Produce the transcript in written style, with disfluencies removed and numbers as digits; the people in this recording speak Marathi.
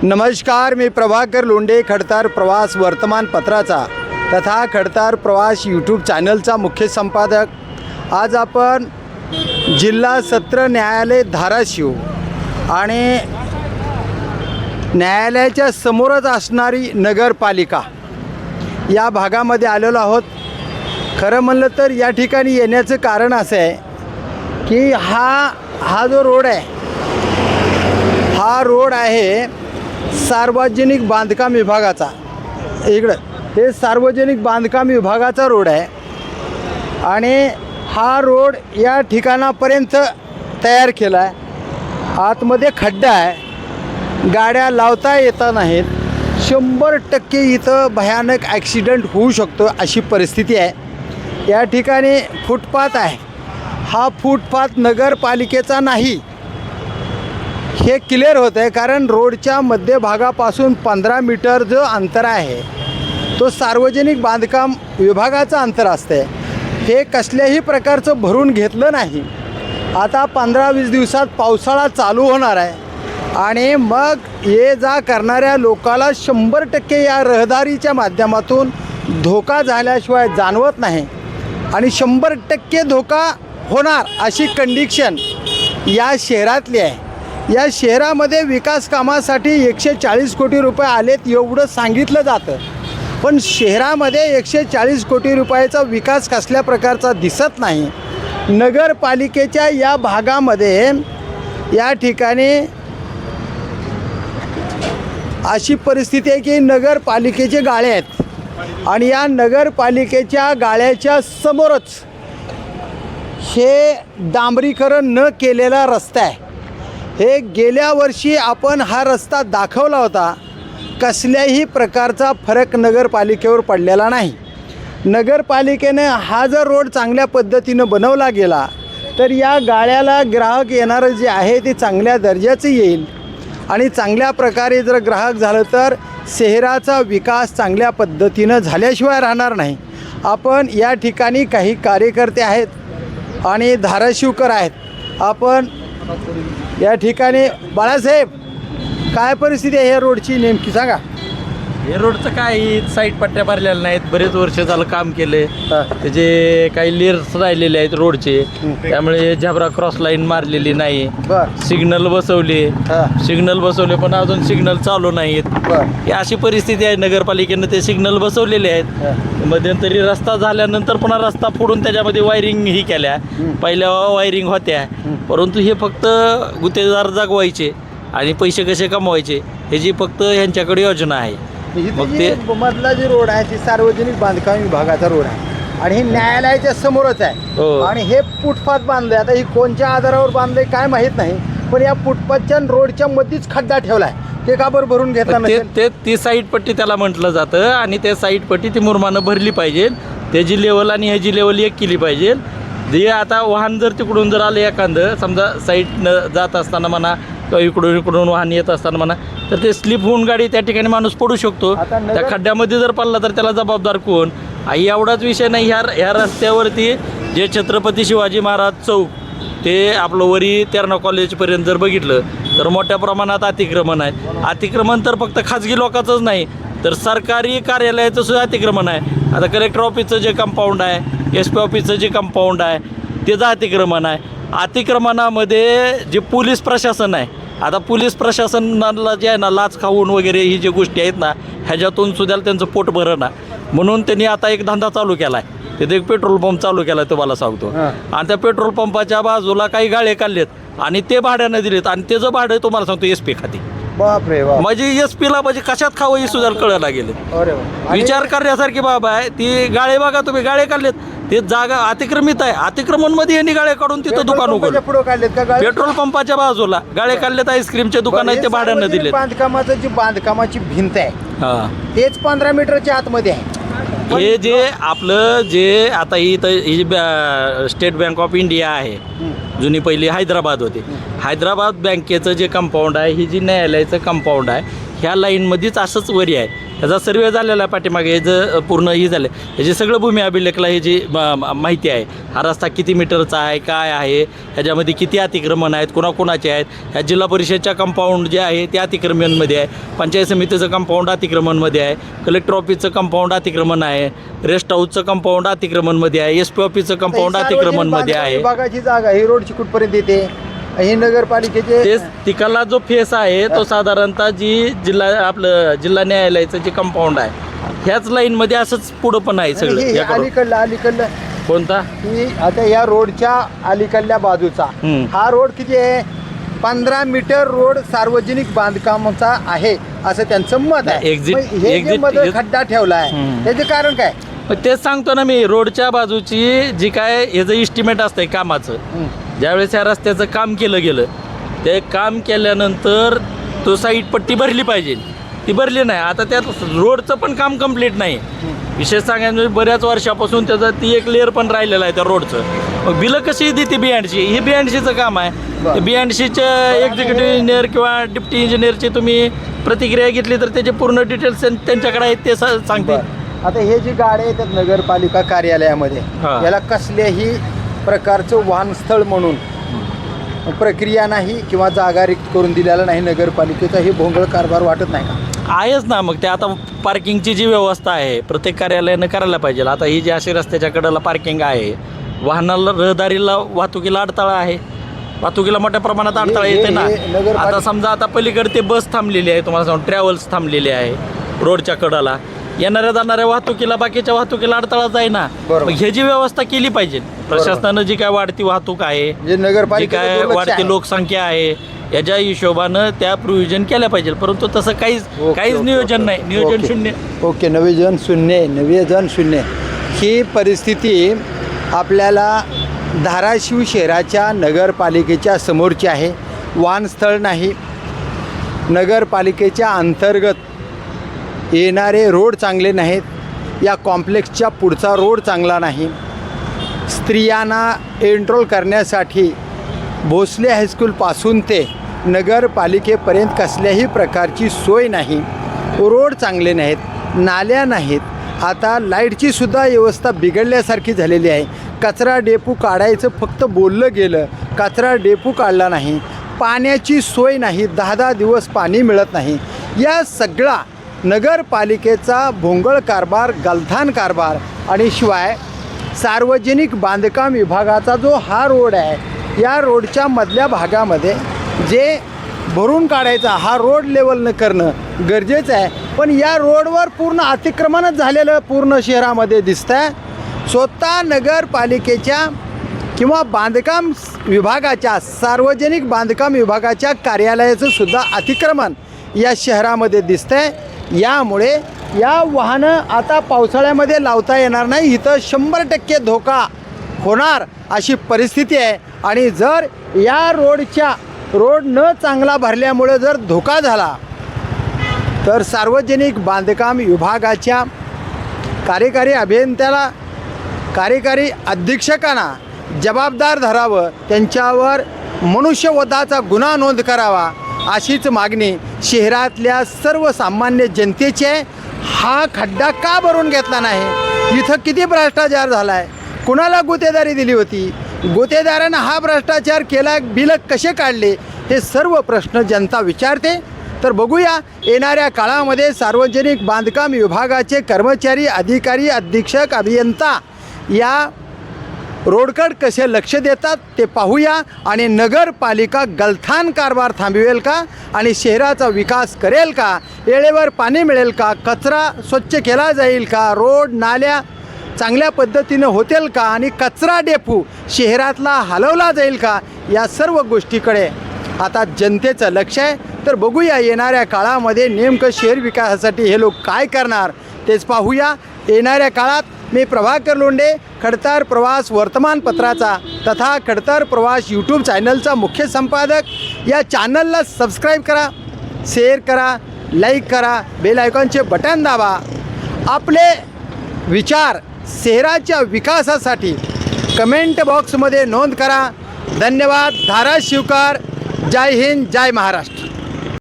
नमस्कार, मी प्रभाकर लोंढे, खडतार प्रवास वर्तमानपत्राचा तथा खडतार प्रवास यूट्यूब चॅनलचा मुख्य संपादक। आज आपण जिल्हा सत्र न्यायालय धाराशिव आणि न्यायालयाच्या समोरच असणारी नगरपालिका या भागामध्ये आलेलो आहोत। खरं म्हणलं तर या ठिकाणी येण्याचं कारण असं आहे की हा जो रोड आहे, हा रोड आहे सार्वजनिक बांधकाम विभागाचा। इकडं हे सार्वजनिक बांधकाम विभागाचा रोड आहे आणि हा रोड या ठिकाणापर्यंत तयार केला आहे। आतमध्ये खड्डा आहे, गाड्या लावता येता नाहीत। 100% इथं भयानक ॲक्सिडेंट होऊ शकतो अशी परिस्थिती आहे। या ठिकाणी फुटपाथ आहे, हा फुटपाथ नगरपालिकेचा नाही हे क्लिअर होतं आहे, कारण रोडच्या मध्यभागापासून 15 मीटर जो अंतर आहे तो सार्वजनिक बांधकाम विभागाचं अंतर असते। हे कसल्याही प्रकारचं भरून घेतलं नाही। आता 15-20 दिवसात पावसाळा चालू होणार आहे आणि मग ये जा करणाऱ्या लोकाला 100% या रहदारीच्या माध्यमातून धोका झाल्याशिवाय जाणवत नाही आणि 100% धोका होणार अशी कंडिशन या शहरातली आहे। या शहरामध्ये विकास कामासाठी 140 कोटी रुपये आलेत एवढं सांगितलं जातं, पण शहरामध्ये 140 कोटी रुपयाचा विकास कसल्या प्रकारचा दिसत नाही। नगरपालिकेच्या या भागामध्ये या ठिकाणी अशी परिस्थिती आहे की नगरपालिकेचे गाळे आहेत आणि या नगरपालिकेच्या गाळ्याच्या समोरच हे डांबरीकरण न केलेला रस्ता आहे। हे गेल्या वर्षी आपण हा रस्ता दाखवला होता, कसल्याही प्रकारचा फरक नगरपालिकेवर पडलेला नाही। नगरपालिकेने हा जर रोड चांगल्या पद्धतीनं बनवला गेला तर या गाळ्याला ग्राहक येणारं जे आहे ते चांगल्या दर्जाचं येईल आणि चांगल्या प्रकारे जर ग्राहक झालं तर शहराचा विकास चांगल्या पद्धतीनं झाल्याशिवाय राहणार नाही। आपण या ठिकाणी काही कार्यकर्ते आहेत आणि धाराशिवकर आहेत। आपण या ठिकाणी बाळासाहेब, काय परिस्थिती आहे या रोडची नेमकी सांगा। हे रोडचं काही साईड पट्ट्या भरलेल्या नाहीत, बरेच वर्ष झालं काम केले, त्याचे काही लेअर्स राहिलेले आहेत रोडचे, त्यामुळे झेब्रा क्रॉस लाईन मारलेली नाही। सिग्नल बसवले पण अजून सिग्नल चालू नाहीत। ही अशी परिस्थिती आहे। नगरपालिकेनं ते सिग्नल बसवलेले आहेत, मध्यंतरी रस्ता झाल्यानंतर पुन्हा रस्ता फोडून त्याच्यामध्ये वायरिंग ही केल्या। पहिल्या वायरिंग होत्या, परंतु हे फक्त गुत्तेदार जगवायचे आणि पैसे कसे कमवायचे ह्याची फक्त यांच्याकडे योजना आहे। मग ते मधला जे रोड आहे ते सार्वजनिक बांधकाम विभागाचा रोड आहे आणि हे न्यायालयाच्या समोरच आहे आणि हे फुटपाथ बांधले। आता ही कोणत्या आधारावर बांधले काय माहीत नाही, पण या फुटपाथच्या रोडच्या मध्येच खड्डा ठेवला आहे। ते का बरं भरून घेतला नाही? ती साईड पट्टी त्याला म्हटलं जातं आणि त्या साईड पट्टी ती मुरमानं भरली पाहिजे, त्याची लेवल आणि ह्याची लेवल एक केली पाहिजे। जे आता वाहन जर तिकडून जर आलं एखादं, समजा साईडनं जात असताना म्हणा किंवा इकडून वाहन येत असताना म्हणा, तर ते स्लिप होऊन गाडी त्या ठिकाणी माणूस पडू शकतो। त्या खड्ड्यामध्ये जर पडला तर त्याला जबाबदार कोण? एवढाच विषय नाही। ह्या रस्त्यावरती जे छत्रपती शिवाजी महाराज चौक ते आपलं वरी तेरणा कॉलेजपर्यंत जर बघितलं तर मोठ्या प्रमाणात अतिक्रमण आहे। अतिक्रमण तर फक्त खाजगी लोकांचंच नाही तर सरकारी कार्यालयाचं सुद्धा अतिक्रमण आहे। आता कलेक्टर ऑफिसचं जे कंपाऊंड आहे, SP ऑफिसचं जे कंपाऊंड आहे त्याचं अतिक्रमण आहे। अतिक्रमणामध्ये जे पोलीस प्रशासन आहे, आता पोलीस प्रशासनाला जे आहे ना लाच खाऊन वगैरे ही जे गोष्टी आहेत ना, ह्याच्यातून सुद्धा त्यांचं पोट भरणं, म्हणून त्यांनी आता एक धंदा चालू केला आहे। तिथे एक पेट्रोल पंप चालू केला आहे, तुम्हाला सांगतो। आणि त्या पेट्रोल पंपाच्या बाजूला काही गाळे काढलेत आणि ते भाड्यानं दिलेत आणि त्याचं भाडं तुम्हाला सांगतो SP खाती। बापरे बाप, म्हणजे SP-ला म्हणजे कशात खावं हे सुद्धा कळायला गेले। विचार करण्यासारखी बाब आहे ती। गाळे बघा तुम्ही, गाळे काढलेत, ते जागा अतिक्रमित आहे। अतिक्रमण मध्ये यांनी गाळे काढून तिथं दुकान उघडलं। पेट्रोल पंपाच्या बाजूला गाळे काढलेत, आईस्क्रीमचे दुकान आहे ते भाड्यानं दिले। बांधकामाची भिंत आहे तेच 15 मीटरच्या आतमध्ये आहे। हे जे आपलं जे आता ही स्टेट बँक ऑफ इंडिया आहे, जुनी पहिली हैदराबाद होती। हैदराबाद बँकेचं जे कंपाऊंड आहे, ही जी न्यायालयाचं कंपाऊंड आहे, ह्या लाईनमध्येच असंच वरी आहे. ह्याचा सर्वे झालेला आहे पाठीमागे, हे जर पूर्ण ही झालं ह्याची सगळं भूमी अभिलेखला हे जी माहिती आहे. हा रस्ता किती मीटरचा आहे, काय आहे, ह्याच्यामध्ये किती अतिक्रमण आहेत, कोणाकोणाचे आहेत. ह्या जिल्हा परिषदच्या कंपाऊंड जे आहे ते अतिक्रमणमध्ये आहे, पंचायत समितीचं कंपाऊंड अतिक्रमणमध्ये आहे, कलेक्टर ऑफिसचं कंपाऊंड अतिक्रमण आहे, रेस्ट हाऊसचं कंपाऊंड अतिक्रमणमध्ये आहे, SP ऑफिसचं कंपाऊंड अतिक्रमणमध्ये आहे. विभागाची जागा ही रोडची कुठपर्यंत येते? ही नगरपालिकेचे तेच तिकडला जो फेस आहे तो साधारणतः जी जिल्हा न्यायालयाचं जे कंपाऊंड आहे ह्याच लाईनमध्ये असंच पुढं पण आहे सगळं. अलीकडलं कोणता? ही आता या रोडच्या अलीकडल्या बाजूचा हा रोड किती आहे? 15 मीटर रोड सार्वजनिक बांधकामाचा आहे असं त्यांचं मत आहे. हे जे मध्ये खड्डा ठेवला आहे त्याचे कारण काय? तेच सांगतो ना मी, रोडच्या बाजूची जी काय ह्याचं इस्टिमेट असतंय कामाचं, ज्यावेळेस ह्या रस्त्याचं काम केलं गेलं, ते काम केल्यानंतर तो साईड पट्टी भरली पाहिजे, ती भरली नाही. आता त्यात रोडचं पण काम कंप्लीट नाही. विशेष सांगायचं म्हणजे बऱ्याच वर्षापासून त्याचं ती एक लेअर पण राहिलेलं आहे त्या रोडचं. मग बिलं कशी देते B&C? ही B&Cचं काम आहे. B&Cच्या एक्झिक्युटिव्ह इंजिनियर किंवा डिप्टी इंजिनियरची तुम्ही प्रतिक्रिया घेतली तर त्याचे पूर्ण डिटेल्स त्यांच्याकडे आहेत, ते सांगते. आता हे जी गाड्या येतात नगरपालिका कार्यालयामध्ये, याला कसल्याही प्रकारचं वाहनस्थळ म्हणून प्रक्रिया नाही किंवा जागा रिक्त करून दिलेला नाही नगरपालिकेचा, हे भोंगळ कारभार वाटत नाही का? आहेच ना. मग ते आता पार्किंगची जी व्यवस्था आहे प्रत्येक कार्यालयानं करायला पाहिजे. आता ही जी अशी रस्त्याच्या कडेला पार्किंग आहे, वाहनाला रहदारीला वाहतुकीला अडथळा आहे, वाहतुकीला मोठ्या प्रमाणात अडथळा येते ना. आता समजा आता पलीकडे ते बस थांबलेली आहे, तुम्हाला सांगू ट्रॅव्हल्स थांबलेले आहे रोडच्या कडाला, येणाऱ्या जाणाऱ्या वाहतुकीला बाकीच्या वाहतुकीला अडथळाच आहे ना. मग ह्याची व्यवस्था केली पाहिजे प्रशासनानं. जी काय वाढती वाहतूक आहे, जी काय वाढती लोकसंख्या आहे, याच्या हिशोबानं त्या प्रोव्हिजन केल्या पाहिजे. परंतु तसं काहीच नियोजन नाही, नियोजन शून्य. ओके, नियोजन शून्य ही परिस्थिती आपल्याला धाराशिव शहराच्या नगरपालिकेच्या समोरची आहे. वाहनस्थळ नाही, नगरपालिकेच्या अंतर्गत येणारे रोड चांगले नाहीत, या कॉम्प्लेक्सच्या पुढचा रोड चांगला नाही, स्त्रियांना एन्रोल करण्यासाठी भोसले हायस्कूलपासून ते नगरपालिकेपर्यंत कसल्याही प्रकारची सोय नाही, रोड चांगले नाहीत, नाल्या नाहीत. आता लाईटची सुद्धा व्यवस्था बिघडल्यासारखी झालेली आहे. कचरा डेपू काढायचं फक्त बोललं गेलं, कचरा डेपू काढला नाही. पाण्याची सोय नाही, 10-10 दिवस पाणी मिळत नाही. या सगळा नगरपालिकेचा भोंगळ कारभार, गलथान कारभार आणि शिवाय सार्वजनिक बांधकाम विभागाचा जो हा रोड आहे, या रोडच्या मधल्या भागामध्ये जे भरून काढायचा हा रोड लेवलनं करणं गरजेचं आहे. पण या रोडवर पूर्ण अतिक्रमणच झालेलं पूर्ण शहरामध्ये दिसतं आहे. स्वतः नगरपालिकेच्या किंवा बांधकाम विभागाच्या, सार्वजनिक बांधकाम विभागाच्या कार्यालयाचं सुद्धा अतिक्रमण या शहरामध्ये दिसतं आहे. यामुळे या वाहनं आता पावसाळ्यामध्ये लावता येणार नाही, इथं 100% धोका होणार अशी परिस्थिती आहे. आणि जर या रोड न चांगला भरल्यामुळे जर धोका झाला तर सार्वजनिक बांधकाम विभागाच्या कार्यकारी अभियंत्याला, कार्यकारी अधीक्षकांना जबाबदार धरावं, त्यांच्यावर मनुष्यवधाचा गुन्हा नोंद करावा अशीच मागणी शहरातल्या सर्वसामान्य जनतेची आहे. हा खड्डा का भरून घेतला नाही? इथं किती भ्रष्टाचार झाला आहे? कुणाला गुत्तेदारी दिली होती? गुत्तेदारानं हा भ्रष्टाचार केला, बिलं कसे काढले? हे सर्व प्रश्न जनता विचारते. तर बघूया येणाऱ्या काळामध्ये सार्वजनिक बांधकाम विभागाचे कर्मचारी, अधिकारी, अधीक्षक, अभियंता या रोडकड कसे लक्ष देतात ते पाहूया. आणि नगरपालिका गलथान कारभार थांबवेल का आणि शहराचा विकास करेल का? वेळेवर पाणी मिळेल का? कचरा स्वच्छ केला जाईल का? रोड नाल्या चांगल्या पद्धतीनं होतील का? आणि कचरा डेपू शहरातला हलवला जाईल का? या सर्व गोष्टीकडे आता जनतेचं लक्ष आहे. तर बघूया येणाऱ्या काळामध्ये नेमकं शहर विकासासाठी हे लोक काय करणार तेच पाहूया. येणाऱ्या काळात मी प्रभाकर लोंढे, खडतर प्रवास वर्तमानपत्राचा तथा खडतर प्रवास यूट्यूब चॅनलचा मुख्य संपादक. या चॅनलला सबस्क्राईब करा, शेअर करा, लाईक करा, बेल आयकॉनचे बटन दाबा. आपले विचार शहराच्या विकासासाठी कमेंट बॉक्समध्ये नोंद करा. धन्यवाद. धाराशिवकर जय हिंद, जय महाराष्ट्र.